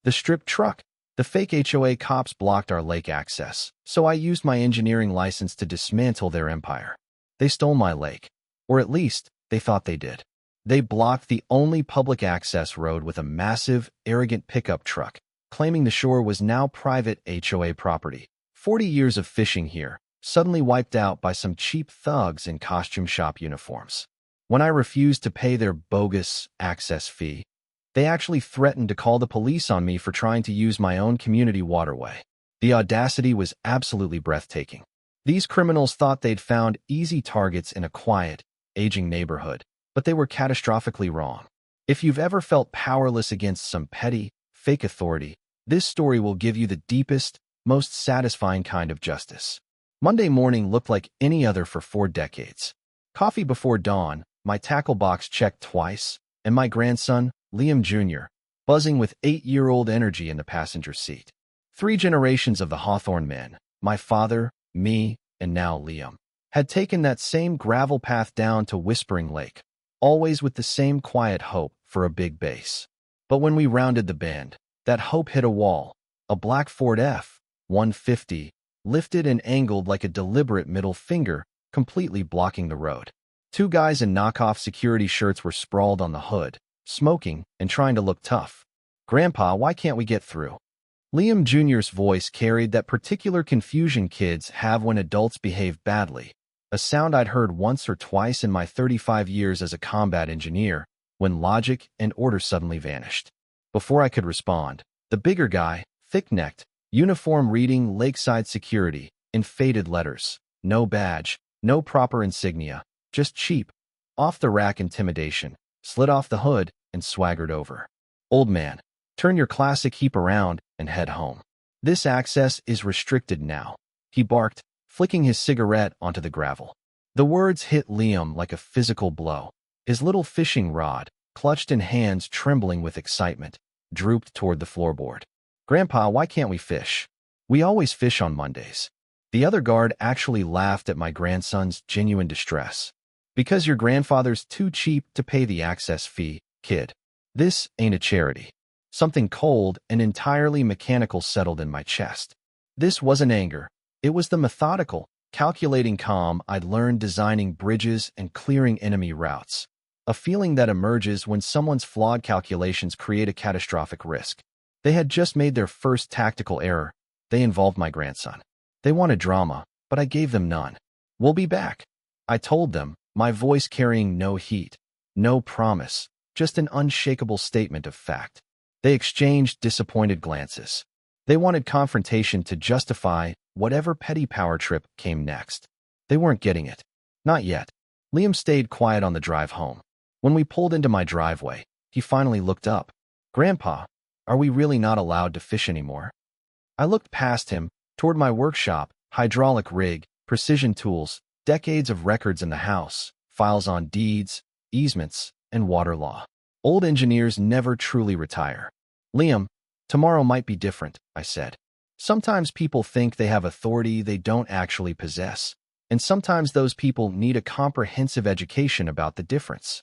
The stripped truck. The fake HOA cops blocked our lake access, so I used my engineering license to dismantle their empire. They stole my lake. Or at least, they thought they did. They blocked the only public access road with a massive, arrogant pickup truck, claiming the shore was now private HOA property. 40 years of fishing here, suddenly wiped out by some cheap thugs in costume shop uniforms. When I refused to pay their bogus access fee, they actually threatened to call the police on me for trying to use my own community waterway. The audacity was absolutely breathtaking. These criminals thought they'd found easy targets in a quiet, aging neighborhood, but they were catastrophically wrong. If you've ever felt powerless against some petty, fake authority, this story will give you the deepest, most satisfying kind of justice. Monday morning looked like any other for 4 decades. Coffee before dawn, my tackle box checked twice, and my grandson, Liam Jr., buzzing with 8-year-old energy in the passenger seat. 3 generations of the Hawthorne men, my father, me, and now Liam, had taken that same gravel path down to Whispering Lake, always with the same quiet hope for a big base. But when we rounded the bend, that hope hit a wall. A black Ford F-150, lifted and angled like a deliberate middle finger, completely blocking the road. 2 guys in knockoff security shirts were sprawled on the hood, smoking and trying to look tough. "Grandpa, why can't we get through?" Liam Jr.'s voice carried that particular confusion kids have when adults behave badly, a sound I'd heard once or twice in my 35 years as a combat engineer, when logic and order suddenly vanished. Before I could respond, the bigger guy, thick-necked, uniform reading Lakeside Security, in faded letters, no badge, no proper insignia, just cheap, off-the-rack intimidation, slid off the hood and swaggered over. "Old man, turn your classic heap around and head home. This access is restricted now," he barked, flicking his cigarette onto the gravel. The words hit Liam like a physical blow. His little fishing rod, clutched in hands trembling with excitement, drooped toward the floorboard. "Grandpa, why can't we fish? We always fish on Mondays." The other guard actually laughed at my grandson's genuine distress. "Because your grandfather's too cheap to pay the access fee, kid. This ain't a charity." Something cold and entirely mechanical settled in my chest. This wasn't anger. It was the methodical, calculating calm I'd learned designing bridges and clearing enemy routes. A feeling that emerges when someone's flawed calculations create a catastrophic risk. They had just made their first tactical error. They involved my grandson. They wanted drama, but I gave them none. "We'll be back," I told them, my voice carrying no heat, no promise, just an unshakable statement of fact. They exchanged disappointed glances. They wanted confrontation to justify whatever petty power trip came next. They weren't getting it. Not yet. Liam stayed quiet on the drive home. When we pulled into my driveway, he finally looked up. "Grandpa, are we really not allowed to fish anymore?" I looked past him, toward my workshop, hydraulic rig, precision tools, decades of records in the house, files on deeds, easements, and water law. Old engineers never truly retire. "Liam, tomorrow might be different," I said. "Sometimes people think they have authority they don't actually possess, and sometimes those people need a comprehensive education about the difference."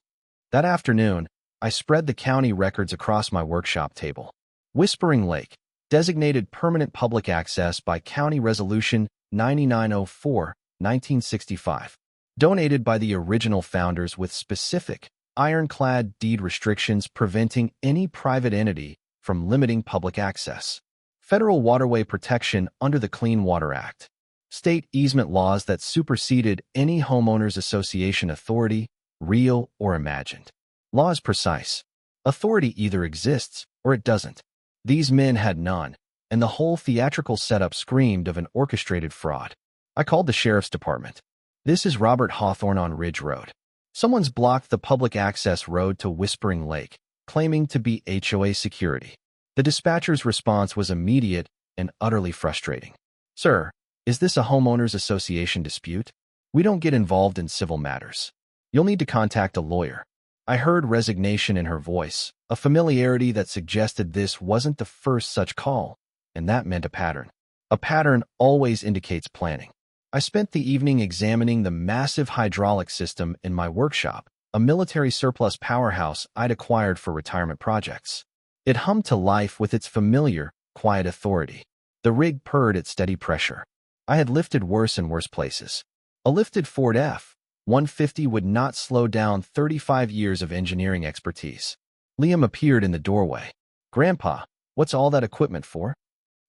That afternoon, I spread the county records across my workshop table. Whispering Lake, designated permanent public access by County Resolution 9904, 1965. Donated by the original founders with specific, ironclad deed restrictions preventing any private entity from limiting public access. Federal waterway protection under the Clean Water Act. State easement laws that superseded any homeowners association authority, real or imagined. Law is precise. Authority either exists or it doesn't. These men had none, and the whole theatrical setup screamed of an orchestrated fraud. I called the sheriff's department. "This is Robert Hawthorne on Ridge Road. Someone's blocked the public access road to Whispering Lake, claiming to be HOA security." The dispatcher's response was immediate and utterly frustrating. "Sir, is this a homeowners association dispute? We don't get involved in civil matters. You'll need to contact a lawyer." I heard resignation in her voice, a familiarity that suggested this wasn't the first such call, and that meant a pattern. A pattern always indicates planning. I spent the evening examining the massive hydraulic system in my workshop, a military surplus powerhouse I'd acquired for retirement projects. It hummed to life with its familiar, quiet authority. The rig purred at steady pressure. I had lifted worse and worse places. A lifted Ford F-150 would not slow down 35 years of engineering expertise. Liam appeared in the doorway. "Grandpa, what's all that equipment for?"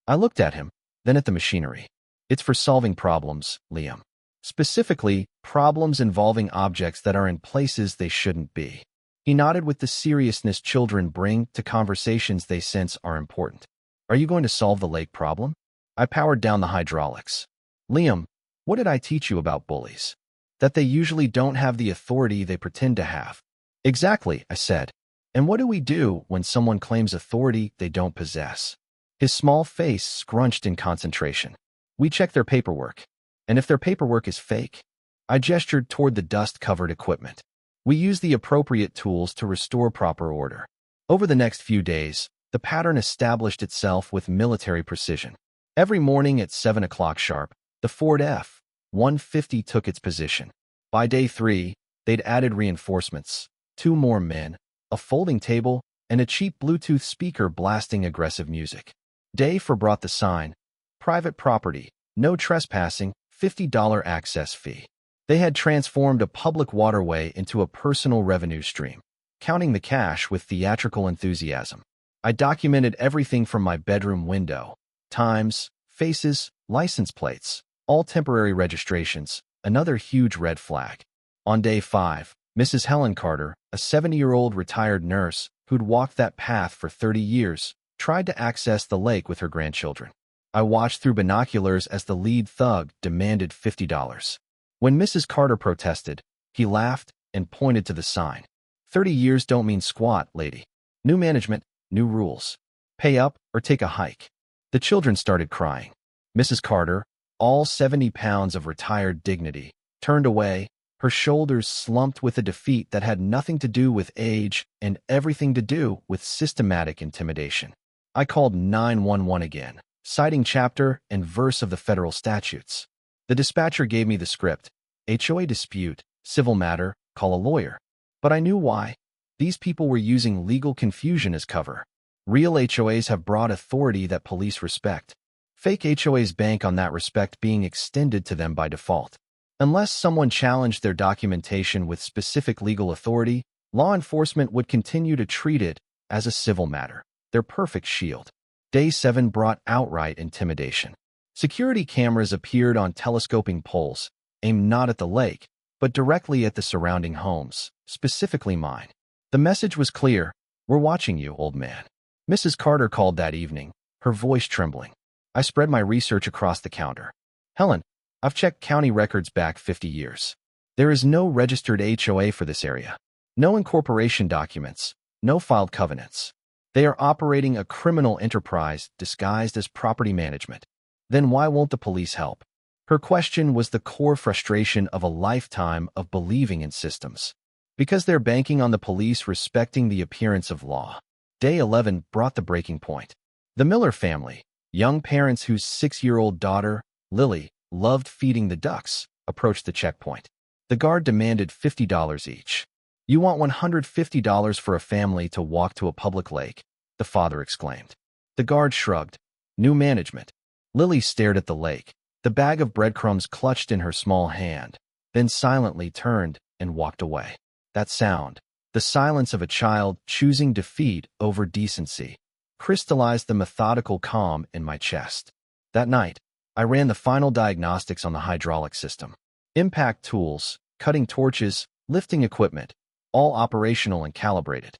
I looked at him, then at the machinery. "It's for solving problems, Liam. Specifically, problems involving objects that are in places they shouldn't be." He nodded with the seriousness children bring to conversations they sense are important. "Are you going to solve the lake problem?" I powered down the hydraulics. "Liam, what did I teach you about bullies? That they usually don't have the authority they pretend to have." "Exactly," I said. "And what do we do when someone claims authority they don't possess?" His small face scrunched in concentration. "We check their paperwork. And if their paperwork is fake," I gestured toward the dust-covered equipment, "we use the appropriate tools to restore proper order." Over the next few days, the pattern established itself with military precision. Every morning at 7 o'clock sharp, the Ford F-150 took its position. By day 3, they'd added reinforcements, 2 more men, a folding table, and a cheap Bluetooth speaker blasting aggressive music. Day 4 brought the sign, "Private property, no trespassing, $50 access fee." They had transformed a public waterway into a personal revenue stream, counting the cash with theatrical enthusiasm. I documented everything from my bedroom window: times, faces, license plates, all temporary registrations, another huge red flag. On day 5, Mrs. Helen Carter, a 70-year-old retired nurse who'd walked that path for 30 years, tried to access the lake with her grandchildren. I watched through binoculars as the lead thug demanded $50. When Mrs. Carter protested, he laughed and pointed to the sign. "30 years don't mean squat, lady. New management, new rules. Pay up or take a hike." The children started crying. Mrs. Carter, all 70 pounds of retired dignity, turned away, her shoulders slumped with a defeat that had nothing to do with age and everything to do with systematic intimidation. I called 911 again, citing chapter and verse of the federal statutes. The dispatcher gave me the script: HOA dispute, civil matter, call a lawyer. But I knew why. These people were using legal confusion as cover. Real HOAs have broad authority that police respect. Fake HOAs bank on that respect being extended to them by default. Unless someone challenged their documentation with specific legal authority, law enforcement would continue to treat it as a civil matter, their perfect shield. Day 7 brought outright intimidation. Security cameras appeared on telescoping poles, aimed not at the lake, but directly at the surrounding homes, specifically mine. The message was clear: "We're watching you, old man." Mrs. Carter called that evening, her voice trembling. I spread my research across the counter. "Helen, I've checked county records back 50 years. There is no registered HOA for this area. No incorporation documents, no filed covenants. They are operating a criminal enterprise disguised as property management. Then why won't the police help?" Her question was the core frustration of a lifetime of believing in systems. Because they're banking on the police respecting the appearance of law. Day 11 brought the breaking point. The Miller family, young parents whose 6-year-old daughter, Lily, loved feeding the ducks, approached the checkpoint. The guard demanded $50 each. "You want $150 for a family to walk to a public lake?" the father exclaimed. The guard shrugged. "New management." Lily stared at the lake, the bag of breadcrumbs clutched in her small hand, then silently turned and walked away. That sound, the silence of a child choosing defeat over decency, crystallized the methodical calm in my chest. That night, I ran the final diagnostics on the hydraulic system. Impact tools, cutting torches, lifting equipment, all operational and calibrated.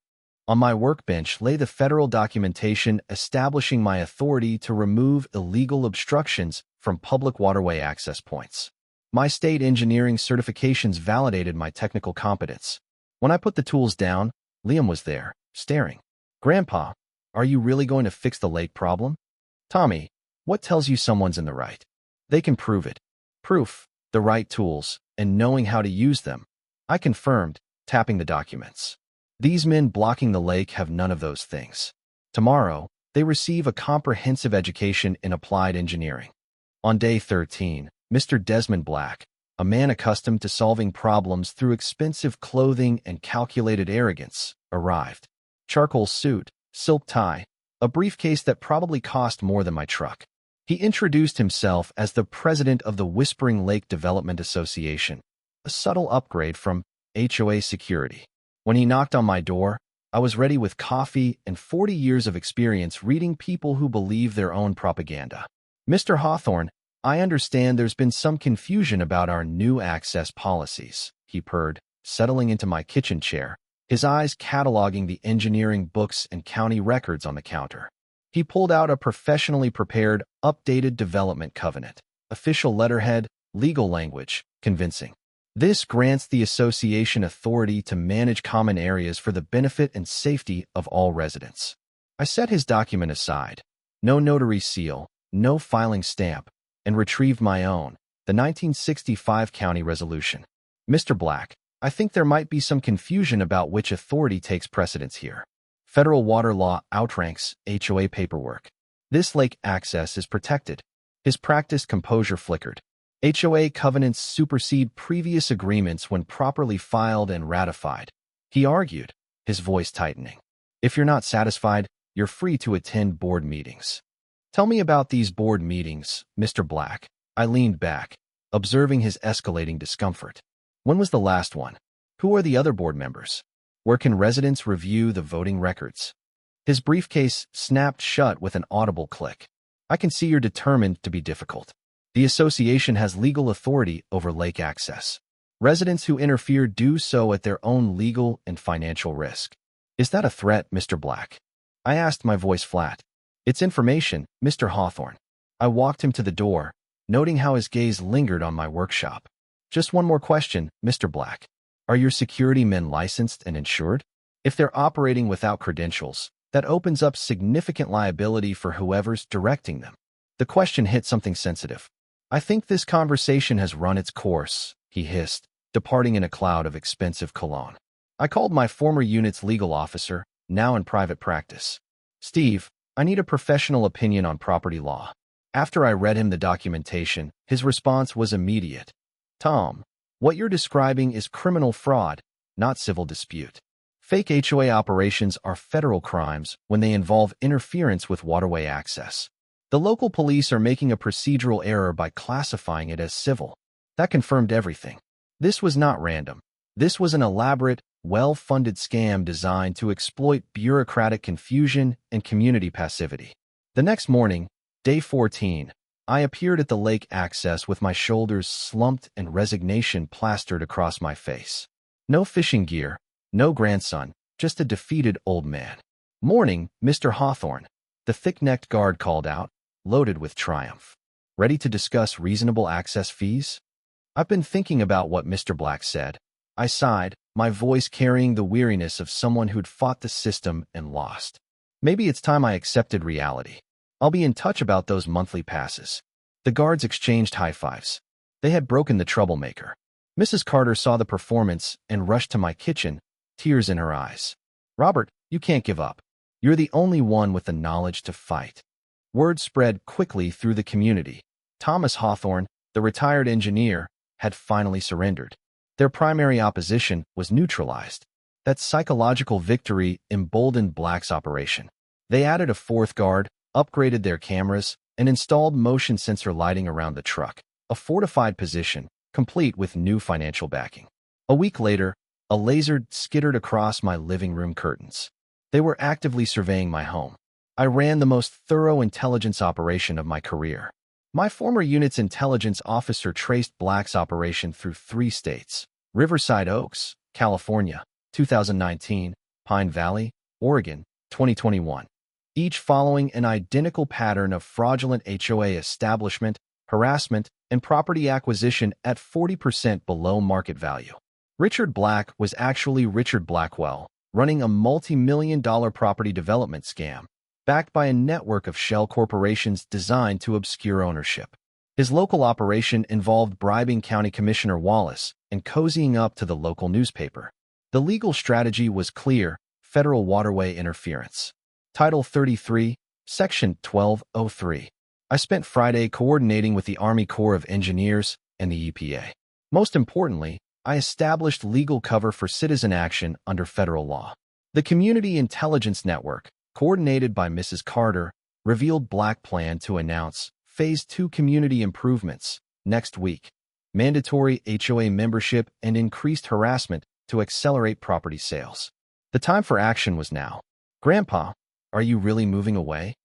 On my workbench lay the federal documentation establishing my authority to remove illegal obstructions from public waterway access points. My state engineering certifications validated my technical competence. When I put the tools down, Liam was there, staring. "Grandpa, are you really going to fix the lake problem?" "Tommy, what tells you someone's in the right?" "They can prove it." Proof, the right tools, and knowing how to use them. I confirmed, tapping the documents. These men blocking the lake have none of those things. Tomorrow, they receive a comprehensive education in applied engineering. On day 13, Mr. Desmond Black, a man accustomed to solving problems through expensive clothing and calculated arrogance, arrived. Charcoal suit, silk tie, a briefcase that probably cost more than my truck. He introduced himself as the president of the Whispering Lake Development Association, a subtle upgrade from HOA Security. When he knocked on my door, I was ready with coffee and 40 years of experience reading people who believe their own propaganda. Mr. Hawthorne, I understand there's been some confusion about our new access policies, he purred, settling into my kitchen chair, his eyes cataloging the engineering books and county records on the counter. He pulled out a professionally prepared, updated development covenant, official letterhead, legal language, convincing. This grants the association authority to manage common areas for the benefit and safety of all residents. I set his document aside. No notary seal, no filing stamp, and retrieved my own, the 1965 county resolution. Mr. Black, I think there might be some confusion about which authority takes precedence here. Federal water law outranks HOA paperwork. This lake access is protected. His practiced composure flickered. HOA covenants supersede previous agreements when properly filed and ratified. He argued, his voice tightening. If you're not satisfied, you're free to attend board meetings. Tell me about these board meetings, Mr. Black. I leaned back, observing his escalating discomfort. When was the last one? Who are the other board members? Where can residents review the voting records? His briefcase snapped shut with an audible click. I can see you're determined to be difficult. The association has legal authority over lake access. Residents who interfere do so at their own legal and financial risk. Is that a threat, Mr. Black? I asked, my voice flat. It's information, Mr. Hawthorne. I walked him to the door, noting how his gaze lingered on my workshop. Just one more question, Mr. Black. Are your security men licensed and insured? If they're operating without credentials, that opens up significant liability for whoever's directing them. The question hit something sensitive. I think this conversation has run its course, he hissed, departing in a cloud of expensive cologne. I called my former unit's legal officer, now in private practice. Steve, I need a professional opinion on property law. After I read him the documentation, his response was immediate. Tom, what you're describing is criminal fraud, not civil dispute. Fake HOA operations are federal crimes when they involve interference with waterway access. The local police are making a procedural error by classifying it as civil. That confirmed everything. This was not random. This was an elaborate, well-funded scam designed to exploit bureaucratic confusion and community passivity. The next morning, day 14, I appeared at the lake access with my shoulders slumped and resignation plastered across my face. No fishing gear, no grandson, just a defeated old man. Morning, Mr. Hawthorne, the thick-necked guard called out, loaded with triumph. Ready to discuss reasonable access fees? I've been thinking about what Mr. Black said. I sighed, my voice carrying the weariness of someone who'd fought the system and lost. Maybe it's time I accepted reality. I'll be in touch about those monthly passes. The guards exchanged high fives. They had broken the troublemaker. Mrs. Carter saw the performance and rushed to my kitchen, tears in her eyes. Robert, you can't give up. You're the only one with the knowledge to fight. Word spread quickly through the community. Thomas Hawthorne, the retired engineer, had finally surrendered. Their primary opposition was neutralized. That psychological victory emboldened Black's operation. They added a fourth guard, upgraded their cameras, and installed motion sensor lighting around the truck, a fortified position, complete with new financial backing. A week later, a laser skittered across my living room curtains. They were actively surveying my home. I ran the most thorough intelligence operation of my career. My former unit's intelligence officer traced Black's operation through 3 states: Riverside Oaks, California, 2019, Pine Valley, Oregon, 2021. Each following an identical pattern of fraudulent HOA establishment, harassment, and property acquisition at 40% below market value. Richard Black was actually Richard Blackwell, running a multi-million-dollar property development scam, backed by a network of shell corporations designed to obscure ownership. His local operation involved bribing County Commissioner Wallace and cozying up to the local newspaper. The legal strategy was clear: federal waterway interference. Title 33, Section 1203. I spent Friday coordinating with the Army Corps of Engineers and the EPA. Most importantly, I established legal cover for citizen action under federal law. The Community Intelligence Network, coordinated by Mrs. Carter, revealed Black plan to announce Phase 2 community improvements next week, mandatory HOA membership and increased harassment to accelerate property sales. The time for action was now. "Grandpa, are you really moving away?"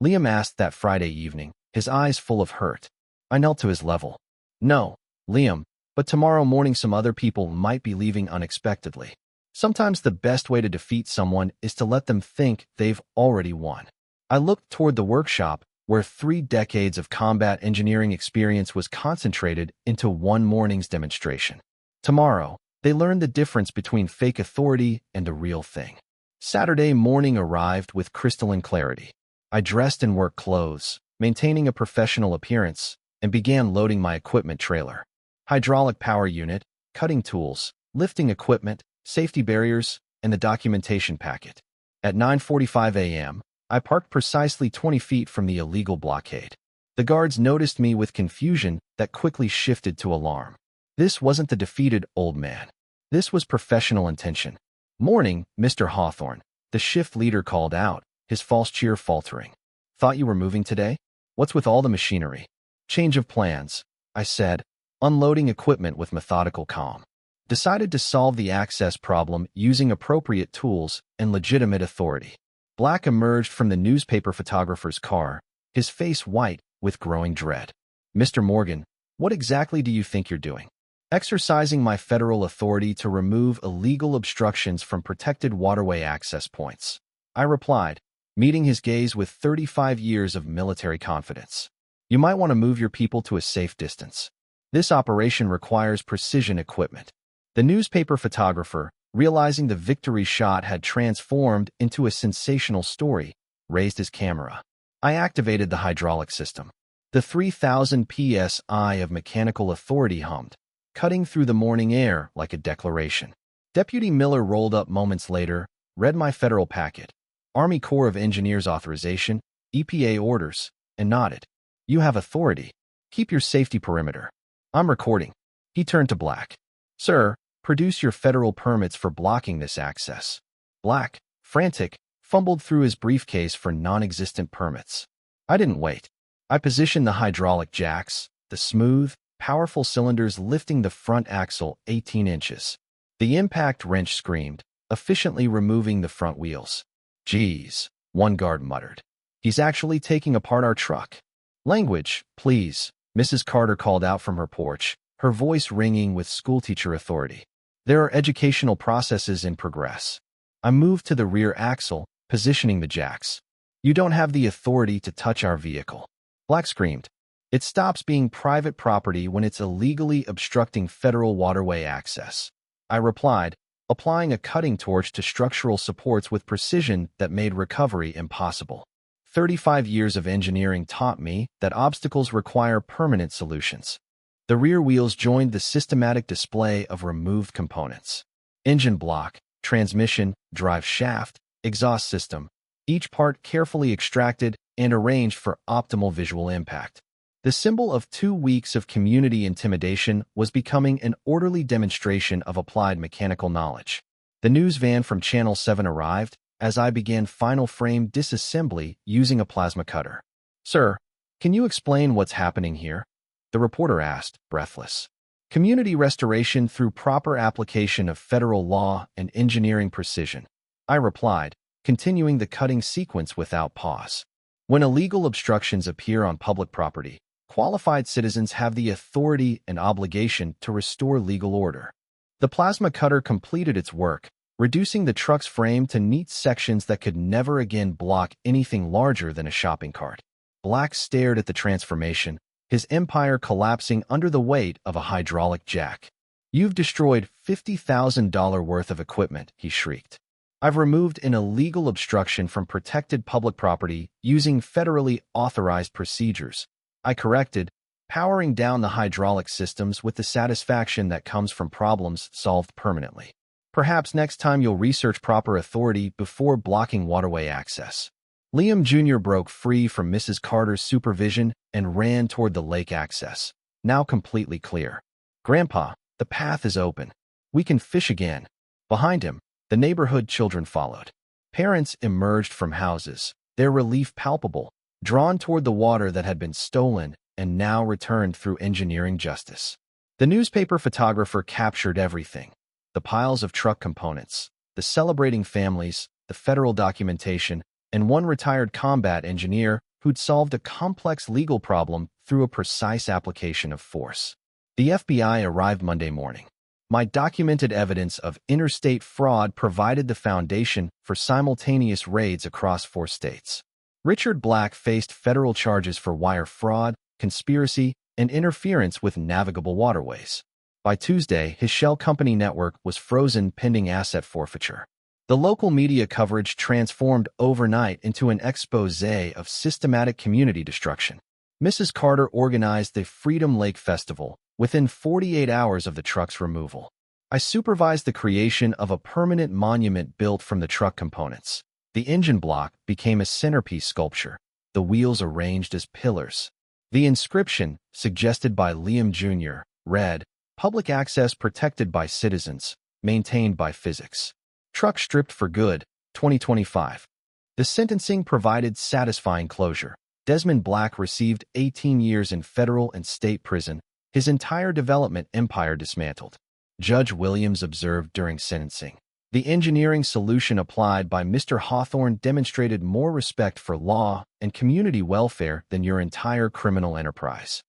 Liam asked that Friday evening, his eyes full of hurt. I knelt to his level. "No, Liam, but tomorrow morning some other people might be leaving unexpectedly. Sometimes the best way to defeat someone is to let them think they've already won." I looked toward the workshop, where 3 decades of combat engineering experience was concentrated into one morning's demonstration. Tomorrow, they learned the difference between fake authority and a real thing. Saturday morning arrived with crystalline clarity. I dressed in work clothes, maintaining a professional appearance, and began loading my equipment trailer. Hydraulic power unit, cutting tools, lifting equipment, safety barriers, and the documentation packet. At 9:45 a.m., I parked precisely 20 feet from the illegal blockade. The guards noticed me with confusion that quickly shifted to alarm. This wasn't the defeated old man. This was professional intention. "Morning, Mr. Hawthorne," the shift leader called out, his false cheer faltering. "Thought you were moving today? What's with all the machinery?" "Change of plans," I said, unloading equipment with methodical calm. Decided to solve the access problem using appropriate tools and legitimate authority. Black emerged from the newspaper photographer's car, his face white with growing dread. "Mr. Morgan, what exactly do you think you're doing?" "Exercising my federal authority to remove illegal obstructions from protected waterway access points," I replied, meeting his gaze with 35 years of military confidence. "You might want to move your people to a safe distance. This operation requires precision equipment." The newspaper photographer, realizing the victory shot had transformed into a sensational story, raised his camera. I activated the hydraulic system. The 3,000 psi of mechanical authority hummed, cutting through the morning air like a declaration. Deputy Miller rolled up moments later, read my federal packet, Army Corps of Engineers authorization, EPA orders, and nodded. "You have authority. Keep your safety perimeter." "I'm recording." He turned to Black. "Sir, produce your federal permits for blocking this access." Black, frantic, fumbled through his briefcase for non-existent permits. I didn't wait. I positioned the hydraulic jacks, the smooth, powerful cylinders lifting the front axle 18 inches. The impact wrench screamed, efficiently removing the front wheels. "Geez," one guard muttered. "He's actually taking apart our truck." "Language, please," Mrs. Carter called out from her porch, her voice ringing with schoolteacher authority. "There are educational processes in progress." I moved to the rear axle, positioning the jacks. "You don't have the authority to touch our vehicle." Black screamed. "It stops being private property when it's illegally obstructing federal waterway access." I replied, applying a cutting torch to structural supports with precision that made recovery impossible. 35 years of engineering taught me that obstacles require permanent solutions. The rear wheels joined the systematic display of removed components. Engine block, transmission, drive shaft, exhaust system, each part carefully extracted and arranged for optimal visual impact. The symbol of 2 weeks of community intimidation was becoming an orderly demonstration of applied mechanical knowledge. The news van from Channel 7 arrived as I began final frame disassembly using a plasma cutter. "Sir, can you explain what's happening here?" the reporter asked, breathless. "Community restoration through proper application of federal law and engineering precision," I replied, continuing the cutting sequence without pause. "When illegal obstructions appear on public property, qualified citizens have the authority and obligation to restore legal order." The plasma cutter completed its work, reducing the truck's frame to neat sections that could never again block anything larger than a shopping cart. Black stared at the transformation, his empire collapsing under the weight of a hydraulic jack. "You've destroyed $50,000 worth of equipment," he shrieked. "I've removed an illegal obstruction from protected public property using federally authorized procedures," I corrected, powering down the hydraulic systems with the satisfaction that comes from problems solved permanently. "Perhaps next time you'll research proper authority before blocking waterway access." Liam Jr. broke free from Mrs. Carter's supervision and ran toward the lake access, now completely clear. "Grandpa, the path is open. We can fish again." Behind him, the neighborhood children followed. Parents emerged from houses, their relief palpable, drawn toward the water that had been stolen and now returned through engineering justice. The newspaper photographer captured everything: the piles of truck components, the celebrating families, the federal documentation, and one retired combat engineer who'd solved a complex legal problem through a precise application of force. The FBI arrived Monday morning. My documented evidence of interstate fraud provided the foundation for simultaneous raids across 4 states. Richard Black faced federal charges for wire fraud, conspiracy, and interference with navigable waterways. By Tuesday, his shell company network was frozen pending asset forfeiture. The local media coverage transformed overnight into an exposé of systematic community destruction. Mrs. Carter organized the Freedom Lake Festival within 48 hours of the truck's removal. I supervised the creation of a permanent monument built from the truck components. The engine block became a centerpiece sculpture, the wheels arranged as pillars. The inscription, suggested by Liam Jr., read, "Public access protected by citizens, maintained by physics. Truck stripped for good, 2025. The sentencing provided satisfying closure. Desmond Black received 18 years in federal and state prison, his entire development empire dismantled. Judge Williams observed during sentencing, "The engineering solution applied by Mr. Hawthorne demonstrated more respect for law and community welfare than your entire criminal enterprise."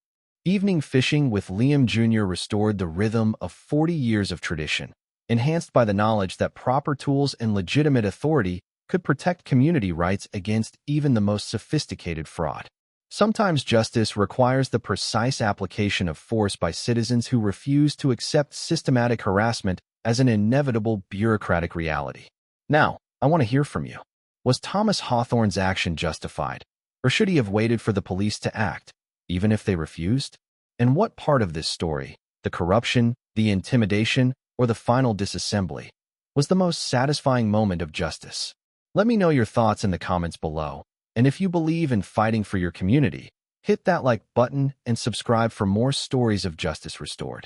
Evening fishing with Liam Jr. restored the rhythm of 40 years of tradition, enhanced by the knowledge that proper tools and legitimate authority could protect community rights against even the most sophisticated fraud. Sometimes justice requires the precise application of force by citizens who refuse to accept systematic harassment as an inevitable bureaucratic reality. Now, I want to hear from you. Was Thomas Hawthorne's action justified, or should he have waited for the police to act, even if they refused? And what part of this story, the corruption, the intimidation, or the final disassembly, was the most satisfying moment of justice? Let me know your thoughts in the comments below. And if you believe in fighting for your community, hit that like button and subscribe for more stories of justice restored.